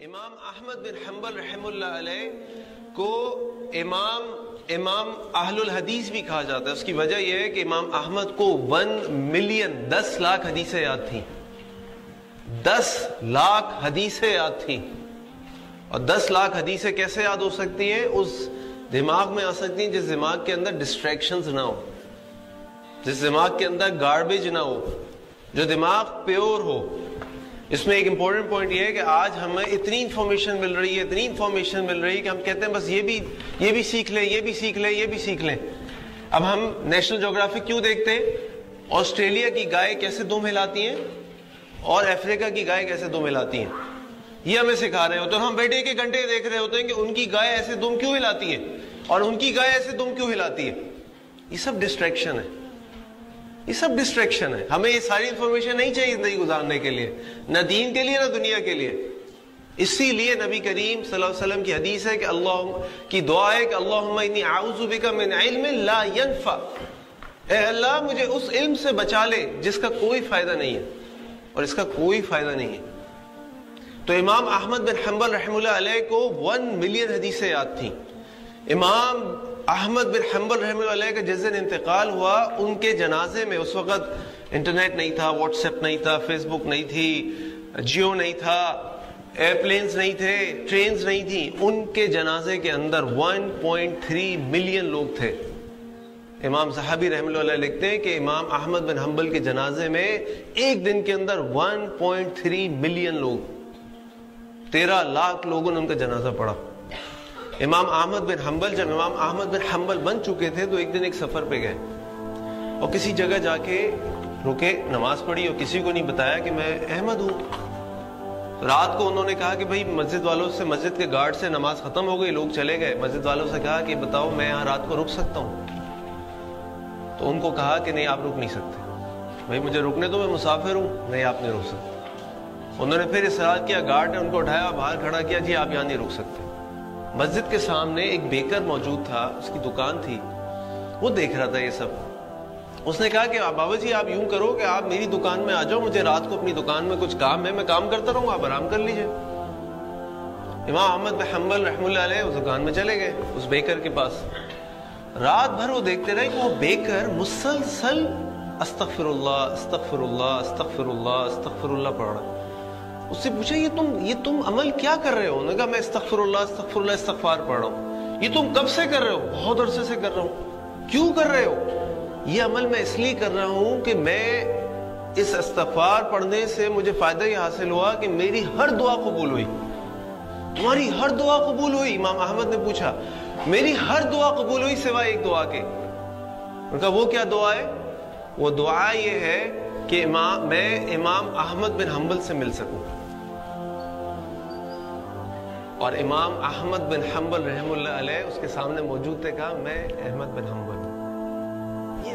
امام احمد بن حنبل رحمہ اللہ علیہ کو امام اہل الحدیث بھی کہا جاتا ہے. اس کی وجہ یہ ہے کہ امام احمد کو 1 ملین 10 لاکھ حدیثیں یاد تھیں. 10 لاکھ حدیثیں یاد تھیں. اور 10 لاکھ حدیثیں کیسے یاد ہو سکتی ہیں؟ اس دماغ میں آ سکتی ہیں جس دماغ کے اندر ڈسٹریکشنز نہ ہو, جس دماغ کے اندر گاربیج نہ ہو, جو دماغ پیور ہو. اس میں ایک امپورٹنٹ پوائنٹ یہ ہے کہ آج ہمیں اتنی انفارمیشن مل رہی ہے کہ ہم کہتے ہیں بس یہ بھی سیکھ لیں, یہ بھی سیکھ لیں, یہ بھی سیکھ لیں. اب ہم نیشنل جغرافی کیوں دیکھتے ہیں؟ آسٹریلیا کی گائے کیسے دم ہلاتی ہیں اور افریقہ کی گائے کیسے دم ہلاتی ہیں, یہ ہمیں سکھا رہے ہوتے ہیں. اور ہم بیٹھے کے گھنٹے دیکھ رہے ہوتے ہیں کہ ان کی گائے ایسے دم کیوں ہلاتی ہے اور ان کی گائے ایسے دم کیوں ہلاتی ہے. یہ سب ڈسٹریکشن ہے, یہ سب ڈسٹریکشن ہے. ہمیں یہ ساری انفارمیشن نہیں چاہیے زندگی گزارنے کے لیے, نہ دین کے لیے نہ دنیا کے لیے. اسی لیے نبی کریم صلی اللہ علیہ وسلم کی حدیث ہے کہ اللہ کی دعا ہے کہ اللہم انی اعوذ بک من علم لا ینفع, اے اللہ مجھے اس علم سے بچا لے جس کا کوئی فائدہ نہیں ہے اور اس کا کوئی فائدہ نہیں ہے. تو امام احمد بن حنبل رحمہ اللہ علیہ کو 1 ملین حدیثیں یاد تھیں. امام احمد بن حنبل رحمہ اللہ علیہ کا جس دن انتقال ہوا, ان کے جنازے میں, اس وقت انٹرنیٹ نہیں تھا, واٹس ایپ نہیں تھا, فیس بک نہیں تھی, جیو نہیں تھا, ایئرپلینز نہیں تھے, ٹرینز نہیں تھی. ان کے جنازے کے اندر 1.3 ملین لوگ تھے. امام صحابی رحمہ اللہ علیہ لکھتے ہیں کہ امام احمد بن حنبل کے جنازے میں ایک دن کے اندر 1.3 ملین لوگ, 13 لاکھ لوگوں نے ان کا جنازہ پڑھا. امام احمد بن حنبل جب امام احمد بن حنبل بن چکے تھے تو ایک دن ایک سفر پہ گئے اور کسی جگہ جا کے رکے, نماز پڑھی اور کسی کو نہیں بتایا کہ میں احمد ہوں. رات کو انہوں نے کہا کہ بھائی مسجد والوں سے, مسجد کے گارڈ سے نماز ختم ہو گئی, لوگ چلے گئے. مسجد والوں سے کہا کہ بتاؤ میں یہاں رات کو رک سکتا ہوں؟ تو ان کو کہا کہ نہیں آپ رک نہیں سکتے. بھائی مجھے رکنے دو, میں مسافر ہوں. نہیں آپ نہیں رک سکتے. انہوں نے پھر اصرار کیا, گارڈ نے ان کو اٹھایا, باہر کھڑا کیا, جی آپ یہاں نہیں رک سکتے. مسجد کے سامنے ایک بیکر موجود تھا, اس کی دکان تھی, وہ دیکھ رہا تھا یہ سب. اس نے کہا کہ بابا جی آپ یوں کرو کہ آپ میری دکان میں آ جاؤ, مجھے رات کو اپنی دکان میں کچھ کام ہے, میں کام کرتا رہوں گا, آپ آرام کر لیجئے. امام احمد بن حنبل رحمہ اللہ علیہ اس دکان میں چلے گئے, اس بیکر کے پاس. رات بھر وہ دیکھتے رہے کہ وہ بیکر مسلسل استغفر اللہ استغفر اللہ استغفر اللہ استغفر اللہ پڑھ رہا. اس سے پوچھا یہ تم عمل کیا کر رہے ہو؟ انہوں نے کہا میں استغفر اللہ استغفار پڑھ رہا ہوں. یہ تم کب سے کر رہے ہو؟ بہت عرصے سے کر رہا ہوں. کیوں کر رہے ہو؟ یہ عمل میں اس لیے کر رہا ہوں کہ میں اس استغفار پڑھنے سے مجھے فائدہ یہ حاصل ہوا کہ میری ہر دعا قبول ہوئی. تمہاری ہر دعا قبول ہوئی؟ امام احمد نے پوچھا. میری ہر دعا قبول ہوئی سوائے ایک دعا کے. ان کا وہ کیا دعا ہے؟ وہ دعا یہ ہے کہ میں امام احمد بن حنبل سے مل سکوں. اور امام احمد بن حنبل رحمہ اللہ علیہ اس کے سامنے موجود تھے, کہا میں احمد بن حنبل. یہ